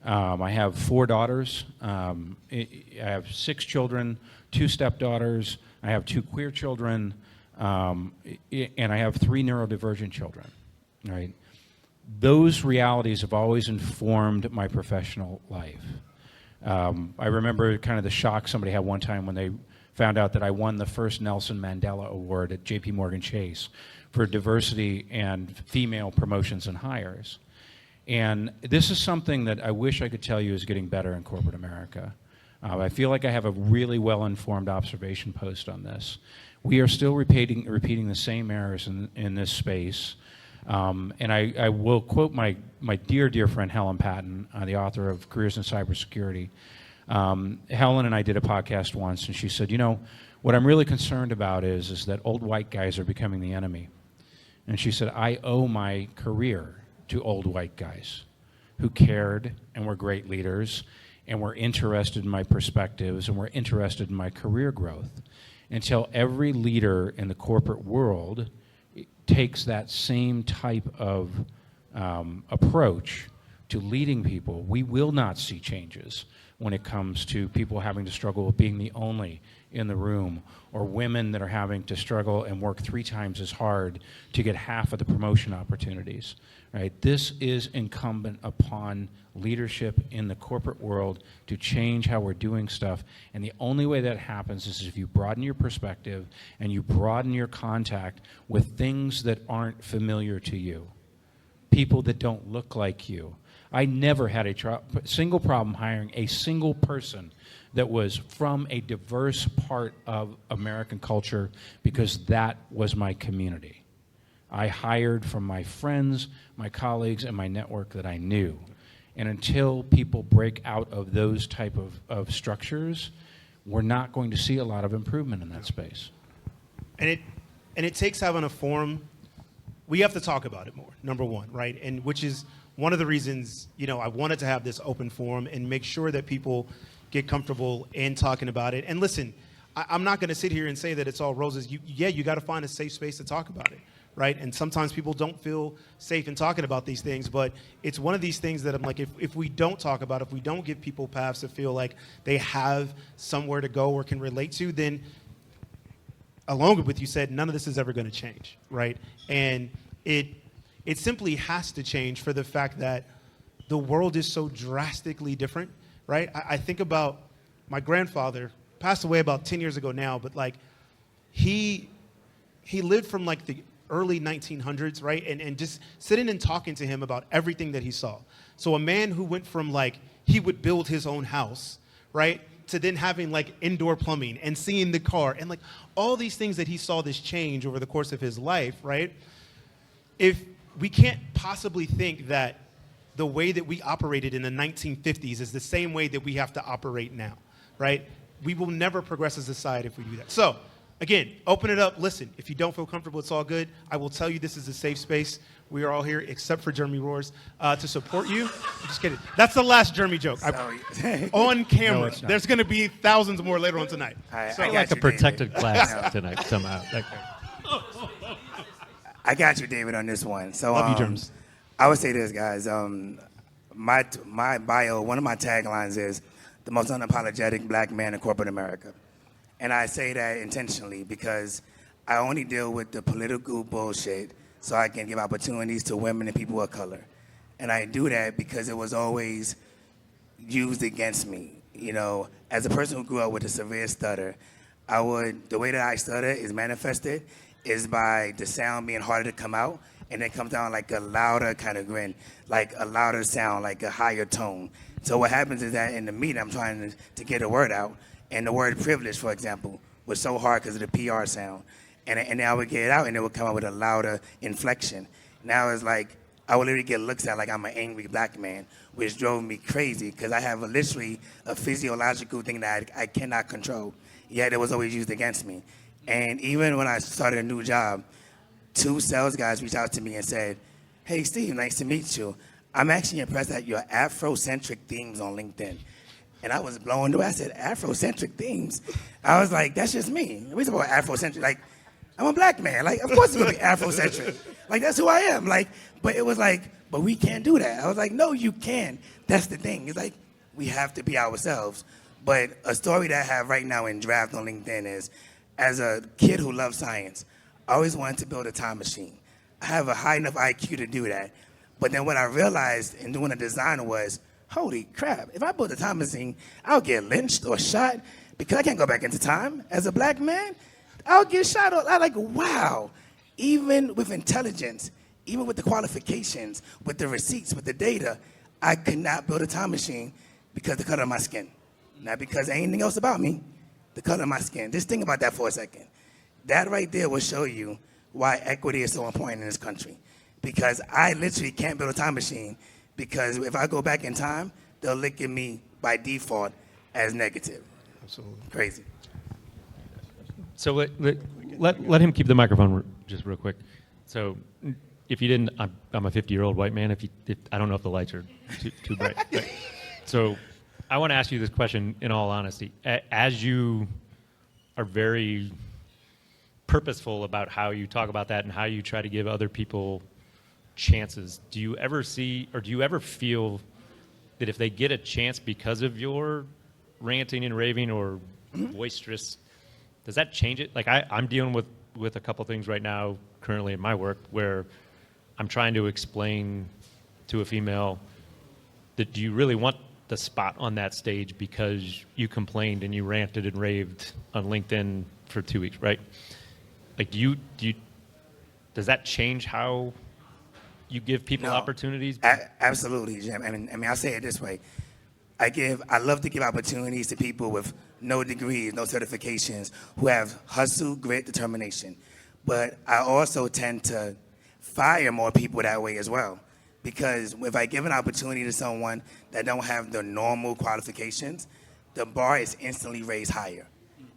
I have 4 daughters. I have 6 children, 2 stepdaughters. I have 2 queer children, and I have 3 neurodivergent children, right? Those realities have always informed my professional life. I remember kind of the shock somebody had one time when they found out that I won the first Nelson Mandela Award at JP Morgan Chase for diversity and female promotions and hires. And this is something that I wish I could tell you is getting better in corporate America. I feel like I have a really well-informed observation post on this. We are still repeating the same errors in this space. And I will quote my dear friend Helen Patton, the author of Careers in Cybersecurity. Helen and I did a podcast once, and she said, what I'm really concerned about is that old white guys are becoming the enemy. And she said, I owe my career to old white guys who cared and were great leaders and were interested in my perspectives and were interested in my career growth. Until every leader in the corporate world takes that same type of approach to leading people, we will not see changes when it comes to people having to struggle with being the only in the room, or women that are having to struggle and work 3 times as hard to get half of the promotion opportunities, right? This is incumbent upon leadership in the corporate world to change how we're doing stuff. And the only way that happens is if you broaden your perspective and you broaden your contact with things that aren't familiar to you, people that don't look like you. I never had a single problem hiring a single person that was from a diverse part of American culture, because that was my community. I hired from my friends, my colleagues, and my network that I knew. And until people break out of those type of structures, we're not going to see a lot of improvement in that space. And it takes having a forum. We have to talk about it more, number one, right? And which is one of the reasons, I wanted to have this open forum and make sure that people get comfortable in talking about it. And listen, I'm not going to sit here and say that it's all roses. You got to find a safe space to talk about it, right? And sometimes people don't feel safe in talking about these things, but it's one of these things that I'm like, if we don't talk about it, if we don't give people paths to feel like they have somewhere to go or can relate to, then along with what you said, none of this is ever going to change, right? And it simply has to change for the fact that the world is so drastically different, right? I think about my grandfather, passed away about 10 years ago now, but like he lived from like the early 1900s, right? And just sitting and talking to him about everything that he saw. So a man who went from like, he would build his own house, right? To then having like indoor plumbing and seeing the car and like all these things that he saw this change over the course of his life, right? If we can't possibly think that the way that we operated in the 1950s is the same way that we have to operate now, right? We will never progress as a society if we do that. So, again, open it up. Listen, if you don't feel comfortable, it's all good. I will tell you this is a safe space. We are all here, except for Jeremy Roars, to support you. I'm just kidding. That's the last Jeremy joke. On camera. No, there's going to be thousands more later on tonight. I like a protected class tonight somehow. I got you, David, on this one. So, Love you, Jerms. I would say this, guys. My bio, one of my taglines is the most unapologetic black man in corporate America. And I say that intentionally because I only deal with the political bullshit so I can give opportunities to women and people of color. And I do that because it was always used against me. As a person who grew up with a severe stutter, the way that I stutter is manifested is by the sound being harder to come out, and it comes down like a louder kind of grin, like a louder sound, like a higher tone. So what happens is that in the meeting, I'm trying to get a word out, and the word privilege, for example, was so hard because of the PR sound. And then I would get it out, and it would come out with a louder inflection. Now it's like, I would literally get looks at like I'm an angry black man, which drove me crazy because I have literally a physiological thing that I cannot control, yet it was always used against me. And even when I started a new job, 2 sales guys reached out to me and said, "Hey, Steve, nice to meet you. I'm actually impressed at your Afrocentric themes on LinkedIn." And I was blown away. I said, Afrocentric themes? I was like, that's just me. We talk about Afrocentric. Like, I'm a black man. Like, of course it's going to be Afrocentric. Like, that's who I am. Like, but it was like, but we can't do that. I was like, no, you can. That's the thing. It's like, we have to be ourselves. But a story that I have right now in draft on LinkedIn is, as a kid who loves science, I always wanted to build a time machine. I have a high enough IQ to do that. But then what I realized in doing a design was, holy crap, if I build a time machine, I'll get lynched or shot because I can't go back into time. As a black man, I'll get shot. I'm like, wow, even with intelligence, even with the qualifications, with the receipts, with the data, I could not build a time machine because of the color of my skin. Not because of anything else about me, the color of my skin. Just think about that for a second. That right there will show you why equity is so important in this country. Because I literally can't build a time machine because if I go back in time, they'll look at me by default as negative. Absolutely. Crazy. So let him keep the microphone just real quick. So if you didn't, I'm a 50-year-old white man. If I don't know if the lights are too bright. But, so I want to ask you this question in all honesty. As you are very purposeful about how you talk about that and how you try to give other people chances, do you ever see or do you ever feel that if they get a chance because of your ranting and raving or boisterous, does that change it? Like I'm dealing with a couple things right now currently in my work where I'm trying to explain to a female that do you really want the spot on that stage because you complained and you ranted and raved on LinkedIn for 2 weeks, right? Like does that change how you give people opportunities? Absolutely, Jim. I mean, I'll say it this way. I love to give opportunities to people with no degrees, no certifications, who have hustle, grit, determination. But I also tend to fire more people that way as well. Because if I give an opportunity to someone that don't have the normal qualifications, the bar is instantly raised higher.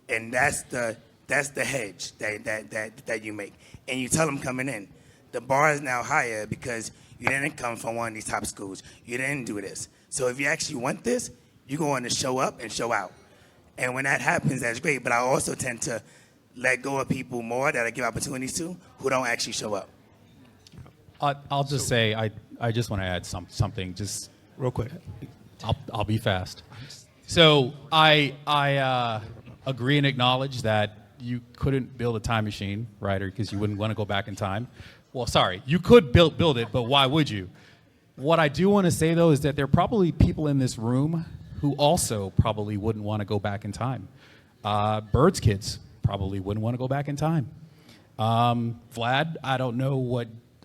And that's the hedge that you make. And you tell them coming in, the bar is now higher because you didn't come from one of these top schools. You didn't do this. So if you actually want this, you're going to show up and show out. And when that happens, that's great. But I also tend to let go of people more that I give opportunities to who don't actually show up. I'll just say I just want to add something just Real quick. I'll be fast. So I agree and acknowledge that you couldn't build a time machine, right? Because you wouldn't want to go back in time. Well, sorry, you could build it, but why would you? What I do want to say, though, is that there are probably people in this room who also probably wouldn't want to go back in time. Bird's kids probably wouldn't want to go back in time. Vlad,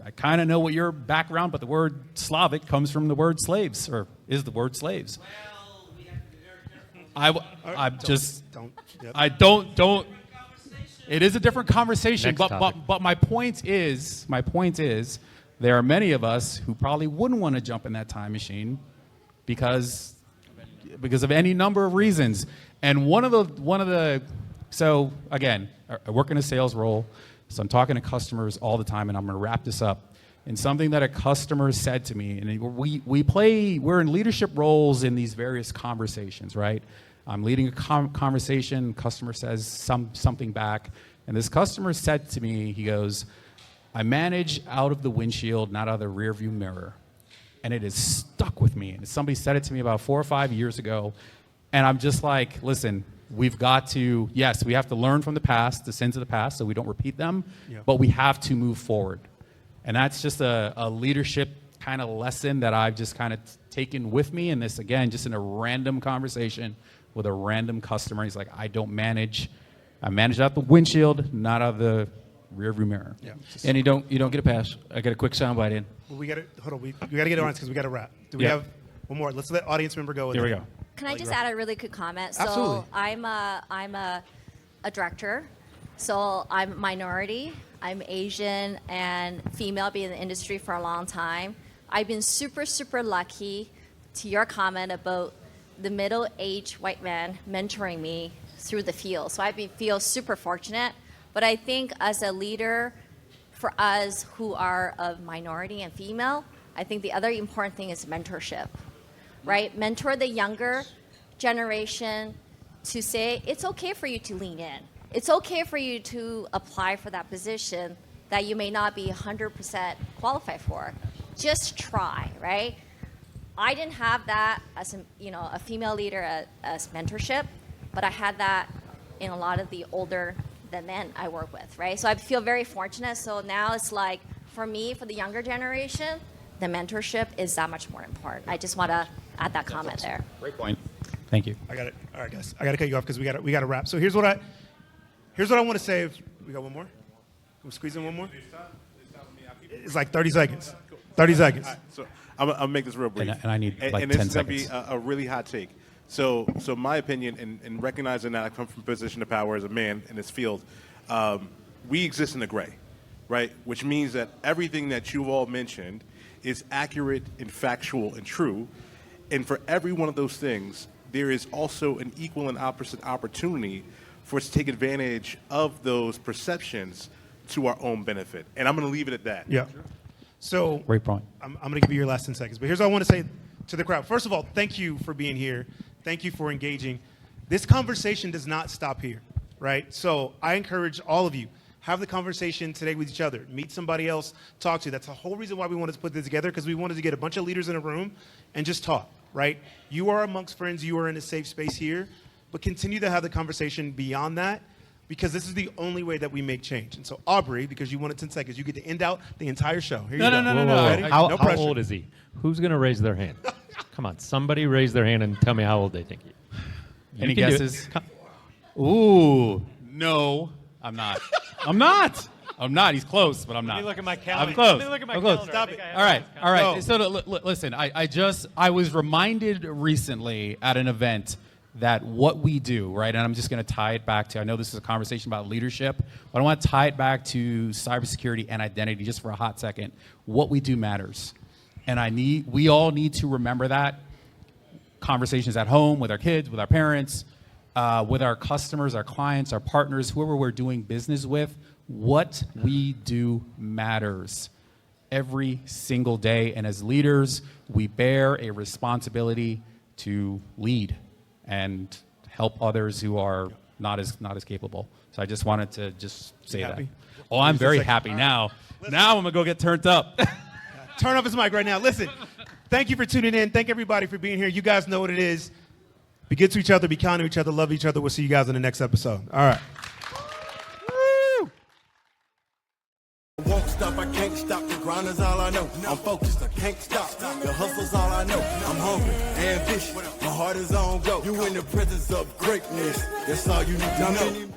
I kind of know what your background, but the word Slavic comes from the word slaves, or is the word slaves. Well, we have to be very careful. Don't. It is a different conversation, Next topic. but my point is, there are many of us who probably wouldn't want to jump in that time machine because of any number of reasons. And so again, I work in a sales role, so I'm talking to customers all the time, and I'm going to wrap this up. And something that a customer said to me, and we're in leadership roles in these various conversations, right? I'm leading a conversation, customer says something back, and this customer said to me, he goes, I manage out of the windshield, not out of the rear view mirror. And it has stuck with me. And somebody said it to me about 4 or 5 years ago, and I'm just like, listen, we have to learn from the past, the sins of the past, so we don't repeat them, but we have to move forward. And that's just a leadership kind of lesson that I've just kind of taken with me in this, again, just in a random conversation with a random customer. He's like, I manage out the windshield, not out of the rear view mirror. Yeah. And you don't get a pass. I got a quick soundbite in. Well, we got to get it on because we got to wrap. Do we Yeah. have one more? Let's let audience member go. Here we go. Can I just add a really quick comment? So Absolutely. I'm a director. So I'm minority. I'm Asian and female, being in the industry for a long time. I've been super, super lucky to your comment about the middle-aged white man mentoring me through the field. So I feel super fortunate. But I think as a leader, for us who are of minority and female, I think the other important thing is mentorship, right? Mentor the younger generation to say, it's okay for you to lean in. It's okay for you to apply for that position that you may not be 100% qualified for. Just try, right? I didn't have that as a female leader as mentorship, but I had that in a lot of the older than men I work with, right? So I feel very fortunate. So now it's like, for me, for the younger generation, the mentorship is that much more important. I just want to add that comment there. Great point. Thank you. I got it. All right, guys. I got to cut you off because we got to wrap. So here's what I want to say. We got one more? Can we squeeze in one more? It's like 30 seconds. 30 seconds. All right, so I'll make this real brief. And I need like 10 this is seconds. going to be a really hot take. So my opinion, and recognizing that I come from a position of power as a man in this field, we exist in the gray, right? Which means that everything that you've all mentioned is accurate and factual and true. And for every one of those things, there is also an equal and opposite opportunity for us to take advantage of those perceptions to our own benefit. And I'm going to leave it at that. Yeah. So Great point. I'm going to give you your last 10 seconds. But here's what I want to say to the crowd. First of all, thank you for being here. Thank you for engaging. This conversation does not stop here, right? So I encourage all of you, have the conversation today with each other. Meet somebody else, talk to. That's the whole reason why we wanted to put this together, because we wanted to get a bunch of leaders in a room and just talk, right? You are amongst friends. You are in a safe space here. But continue to have the conversation beyond that, because this is the only way that we make change. And so, Aubrey, because you wanted 10 seconds, you get to end out the entire show. Here you go. Whoa. Ready? How No pressure. old is he? Who's going to raise their hand? Come on, somebody raise their hand and tell me how old they think he is. Any can do it. guesses? Ooh, no, I'm not. I'm not. He's close, but I'm not. Let me look at my calendar. I'm close. Let me look at my I'm close. calendar. Stop I think it. I have All right, this all right. No. So listen, I was reminded recently at an event that what we do, right, and I'm just going to tie it back to, I know this is a conversation about leadership, but I want to tie it back to cybersecurity and identity just for a hot second. What we do matters. And we all need to remember that. Conversations at home, with our kids, with our parents, with our customers, our clients, our partners, whoever we're doing business with, what we do matters every single day. And as leaders, we bear a responsibility to lead and help others who are not as capable. So I just wanted to just say that. happy? Oh, I'm Just a very second. happy now. Now I'm gonna go get turned up. Turn off his mic right now. Listen, thank you for tuning in. Thank everybody for being here. You guys know what it is. Be good to each other. Be kind to each other. Love each other. We'll see you guys in the next episode. All right. I won't stop, I can't stop, the grind is all I know. I'm focused, I can't stop, the hustle's all I know. I'm hungry, ambitious, my heart is on go. You in the presence of greatness, that's all you need to know.